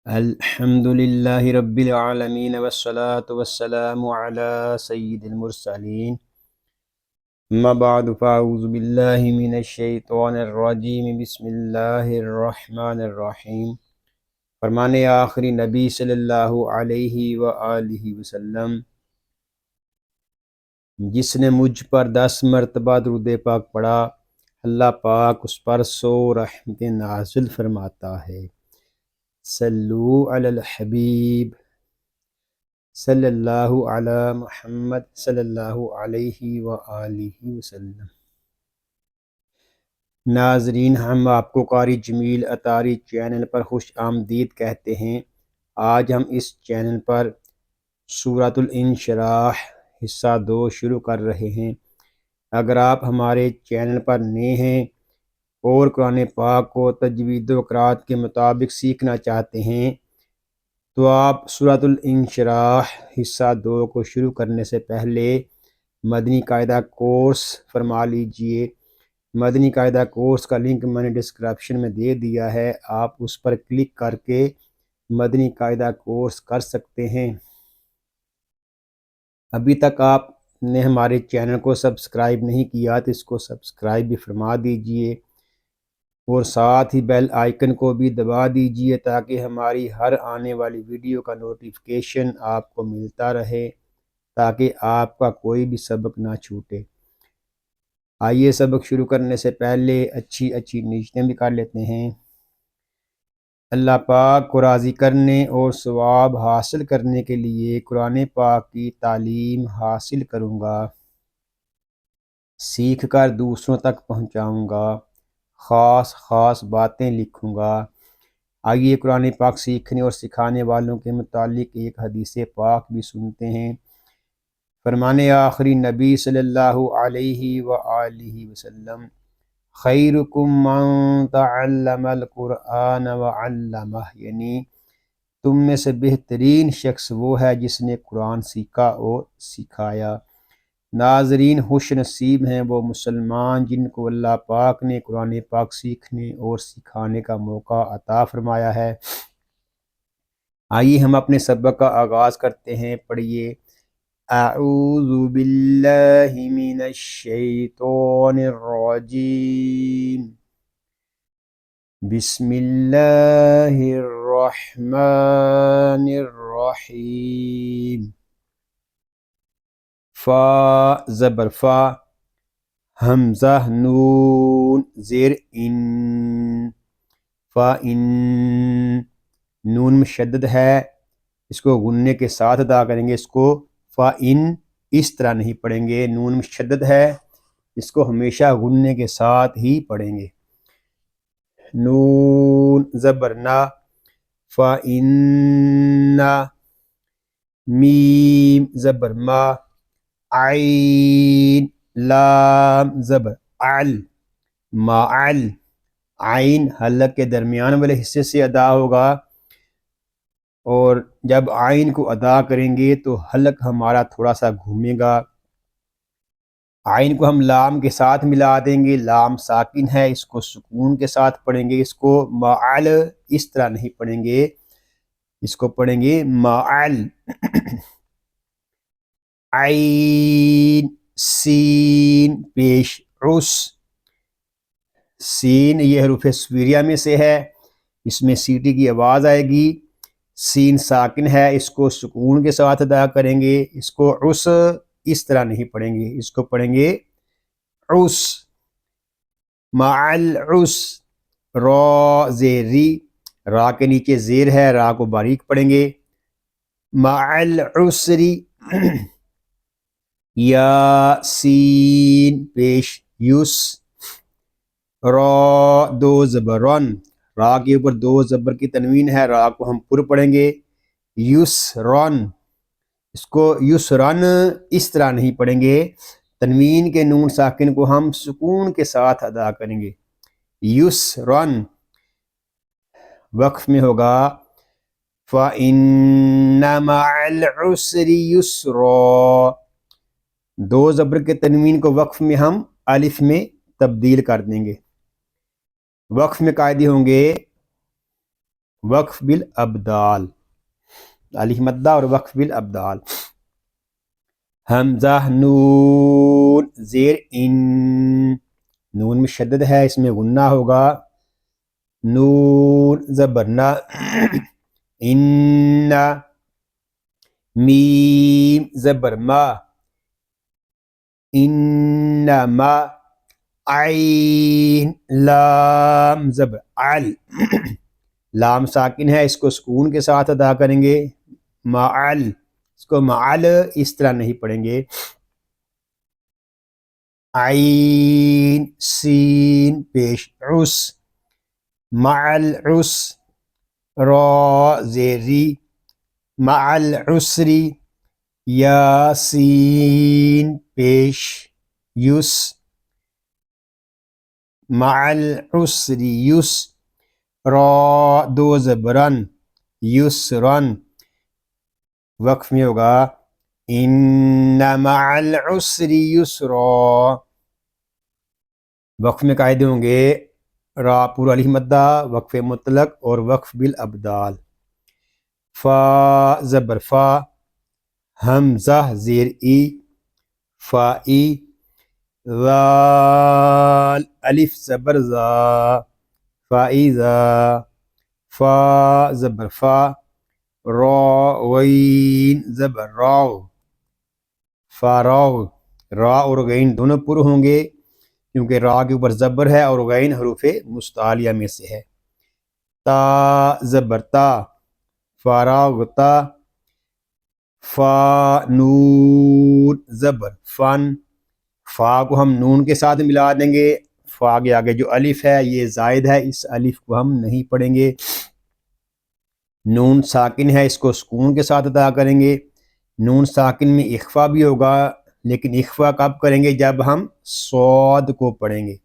الحمد للہ رب العالمین والصلاة والسلام علی سید المرسلین اما بعد فاعوذ باللہ من الشیطان الرجیم بسم اللہ الرحمن الرحیم۔ فرمان آخری نبی صلی اللہ علیہ وآلہ وسلم، جس نے مجھ پر 10 مرتبہ درود پاک پڑھا، اللہ پاک اس پر 100 رحمتیں نازل فرماتا ہے۔ صلو علی الحبیب صلی اللہ علی محمد صلی اللہ علیہ وآلہ وسلم۔ ناظرین، ہم آپ کو قاری جمیل اطاری چینل پر خوش آمدید کہتے ہیں۔ آج ہم اس چینل پر سورۃ الانشراح حصہ 2 شروع کر رہے ہیں۔ اگر آپ ہمارے چینل پر نئے ہیں اور قرآن پاک کو تجوید و قرات کے مطابق سیکھنا چاہتے ہیں تو آپ سورۃ الانشراح حصہ 2 کو شروع کرنے سے پہلے مدنی قاعدہ کورس فرما لیجئے۔ مدنی قاعدہ کورس کا لنک میں نے ڈسکرپشن میں دے دیا ہے، آپ اس پر کلک کر کے مدنی قاعدہ کورس کر سکتے ہیں۔ ابھی تک آپ نے ہمارے چینل کو سبسکرائب نہیں کیا تو اس کو سبسکرائب بھی فرما دیجئے اور ساتھ ہی بیل آئیکن کو بھی دبا دیجئے تاکہ ہماری ہر آنے والی ویڈیو کا نوٹیفیکیشن آپ کو ملتا رہے، تاکہ آپ کا کوئی بھی سبق نہ چھوٹے۔ آئیے سبق شروع کرنے سے پہلے اچھی نیتیں بھی کر لیتے ہیں۔ اللہ پاک کو راضی کرنے اور ثواب حاصل کرنے کے لیے قرآن پاک کی تعلیم حاصل کروں گا، سیکھ کر دوسروں تک پہنچاؤں گا، خاص باتیں لکھوں گا۔ آئیے قرآن پاک سیکھنے اور سکھانے والوں کے متعلق ایک حدیث پاک بھی سنتے ہیں۔ فرمان آخری نبی صلی اللہ علیہ وآلہ وسلم، خیرکم من تعلم القرآن وعلمہ، یعنی تم میں سے بہترین شخص وہ ہے جس نے قرآن سیکھا اور سکھایا۔ ناظرین، خوش نصیب ہیں وہ مسلمان جن کو اللہ پاک نے قرآن پاک سیکھنے اور سکھانے کا موقع عطا فرمایا ہے۔ آئیے ہم اپنے سبق کا آغاز کرتے ہیں۔ پڑھیے، اعوذ باللہ من الشیطان الرجیم، بسم اللہ الرحمن الرحیم۔ فا زبر فا، حمزہ نون زیر ان، فا ان، نون مشدد ہے، اس کو غنّے کے ساتھ ادا کریں گے۔ اس کو فا ان اس طرح نہیں پڑھیں گے، نون مشدد ہے، اس کو ہمیشہ غنّے کے ساتھ ہی پڑھیں گے۔ نون زبر نا، فا ان، میم زبر ما، عین لام زبر عل، معل، عین حلق کے درمیان والے حصے سے ادا ہوگا، اور جب عین کو ادا کریں گے تو حلق ہمارا تھوڑا سا گھومے گا۔ عین کو ہم لام کے ساتھ ملا دیں گے، لام ساکن ہے، اس کو سکون کے ساتھ پڑھیں گے۔ اس کو معل اس طرح نہیں پڑھیں گے، اس کو پڑھیں گے معل۔ عین سین پیش عس، سین یہ حروف سویریہ میں سے ہے، اس میں سیٹی کی آواز آئے گی۔ سین ساکن ہے، اس کو سکون کے ساتھ ادا کریں گے۔ اس کو عس اس طرح نہیں پڑھیں گے، اس کو پڑھیں گے عس، معل عس۔ را زیر ری، را کے نیچے زیر ہے، را کو باریک پڑھیں گے۔ معل عسری، یا سین پیش یس، را دو زبر رن، را کے اوپر 2 زبر کی تنوین ہے، را کو ہم پر پڑھیں گے۔ یس رن، اس کو یس رن اس طرح نہیں پڑھیں گے، تنوین کے نون ساکن کو ہم سکون کے ساتھ ادا کریں گے۔ یس رن، وقف میں ہوگا فَإِنَّ مَعَ الْعُسْرِ يُسْرًا، 2 زبر کے تنوین کو وقف میں ہم الف میں تبدیل کر دیں گے۔ وقف میں قاعدے ہوں گے وقف بالابدال، الف مدہ اور وقف بالابدال. حمزہ نون زیر ان، نون میں شدد ہے، اس میں غنہ ہوگا. نون زبر نا، ان، میم زبر ما، انما، عین، لام زبر عل، لام ساکن ہے، اس کو سکون کے ساتھ ادا کریں گے. معل، اس کو معل اس طرح نہیں پڑھیں گے. عین سین پیش عس، معل عس، را زیری، معل عسری، یاسین پیش یس، معل عسری یس، را دو زبرن، یسرن. وقف میں ہوگا ان مع العسر یسرا. وقف میں قاعدے ہوں گے را پورا الف مدہ، وقف مطلق اور وقف بالابدال. فا زبر فا، حمزہ زیر ای، فائی، ذال الف زبر زا، فائزا، فا زبر فا، را غین زبر راو، فاراو. را اور غین دونوں پر ہوں گے کیونکہ را کے اوپر زبر ہے اور غین حروف مستعلیہ میں سے ہے. تا زبر تا، فاراغتا، فا نون زبر فن، فا کو ہم نون کے ساتھ ملا دیں گے. فا کے آگے جو الف ہے یہ زائد ہے، اس الف کو ہم نہیں پڑھیں گے. نون ساکن ہے، اس کو سکون کے ساتھ ادا کریں گے. نون ساکن میں اخفا بھی ہوگا، لیکن اخفا کب کریں گے؟ جب ہم صاد کو پڑھیں گے.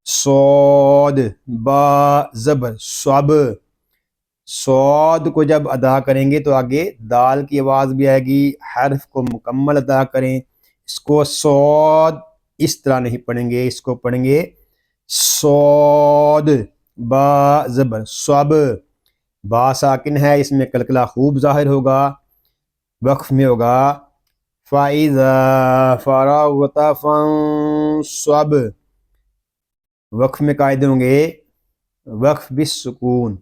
صاد، با زبر صب، صاد کو جب ادا کریں گے تو آگے دال کی آواز بھی آئے گی. حرف کو مکمل ادا کریں. اس کو صاد اس طرح نہیں پڑھیں گے، اس کو پڑھیں گے صاد، با زبر صب. با ساکن ہے، اس میں کلکلہ خوب ظاہر ہوگا. وقف میں ہوگا فَإِذَا فَرَغْتَ فَانصَبْ. وقف میں قاعدے ہوں گے وقف بالسکون.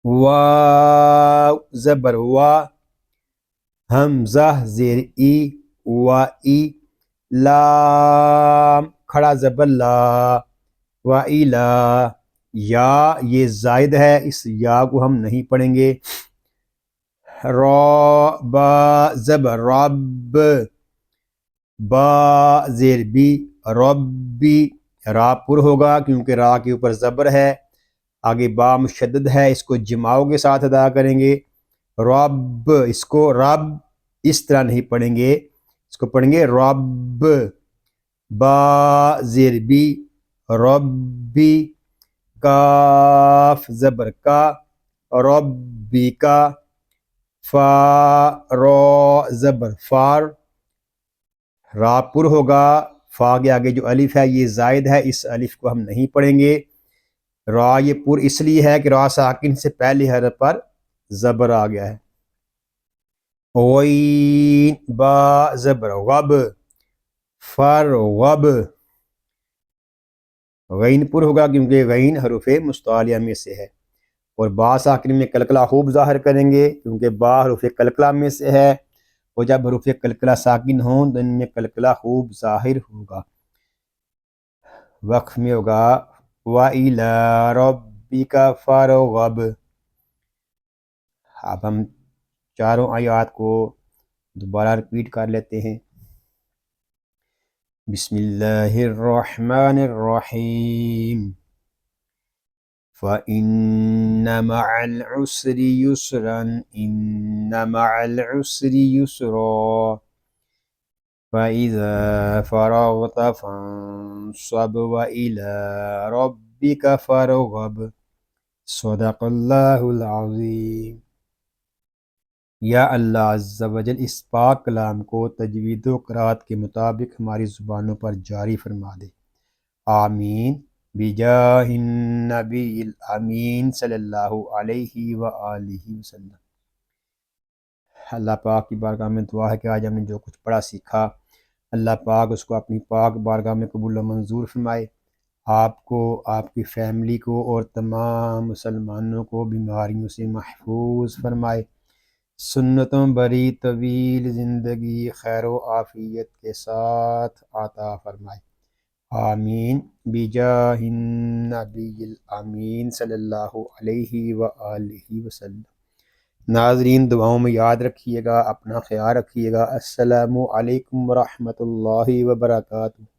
واو زبر وا، حمزہ زیر ای، وائی، لام کھڑا زبر لا، وائلا. یا یہ زائد ہے، اس یا کو ہم نہیں پڑھیں گے. را با زبر رب، با زیر بی، ربی. را پر ہوگا کیونکہ را کے اوپر زبر ہے، آگے با مشدد ہے، اس کو جماؤ کے ساتھ ادا کریں گے. رب، اس کو رب اس طرح نہیں پڑھیں گے، اس کو پڑھیں گے رب. با زیر بی، ربی، کاف زبر کا، ربی کا، فا را زبر فار. را پر ہوگا، فا کے آگے جو الف ہے یہ زائد ہے، اس الف کو ہم نہیں پڑھیں گے. را یہ پر اس لیے ہے کہ را ساکن سے پہلے حرف پر زبر آ گیا ہے. غین با زبر غب، فر غب. غین پر ہوگا کیونکہ غین حروف مستعلیہ میں سے ہے. اور با ساکن میں کلکلہ خوب ظاہر کریں گے کیونکہ با حروف کلکلہ میں سے ہے، اور جب حروف کلکلہ ساکن ہوں تو ان میں کلکلہ خوب ظاہر ہوگا. وقف میں ہوگا وَإِلَىٰ رَبِّكَ فَارْغَب. اب ہم چاروں آیات کو دوبارہ ریپیٹ کر لیتے ہیں. بسم اللہ الرحمن الرحیم. فَإِنَّ مَعَ الْعُسْرِ يُسْرًا إِنَّ مَعَ الْعُسْرِ يُسْرًا فَإِذَا فَرَغْتَ فَانصَبْ وَإِلَىٰ رَبِّكَ فَارْغَب. صدق اللہ العظیم. یا اللہ عز و جل اس پاک کلام کو تجوید و قرات کے مطابق ہماری زبانوں پر جاری فرما دے. آمین. بجاہ النبی الامین صلی اللہ علیہ وآلہ وسلم۔ اللہ پاک کی بارگاہ میں دعا ہے کہ آج ہم نے جو کچھ پڑھا سیکھا، اللہ پاک اس کو اپنی پاک بارگاہ میں قبول و منظور فرمائے، آپ کو، آپ کی فیملی کو اور تمام مسلمانوں کو بیماریوں سے محفوظ فرمائے، سنتوں بری طویل زندگی خیر و عافیت کے ساتھ عطا فرمائے، آمین بجاہ النبی الامین صلی اللہ علیہ وآلہ وسلم۔ ناظرین دعاؤں میں یاد رکھیے گا، اپنا خیال رکھیے گا۔ السلام علیکم ورحمۃ اللہ وبرکاتہ۔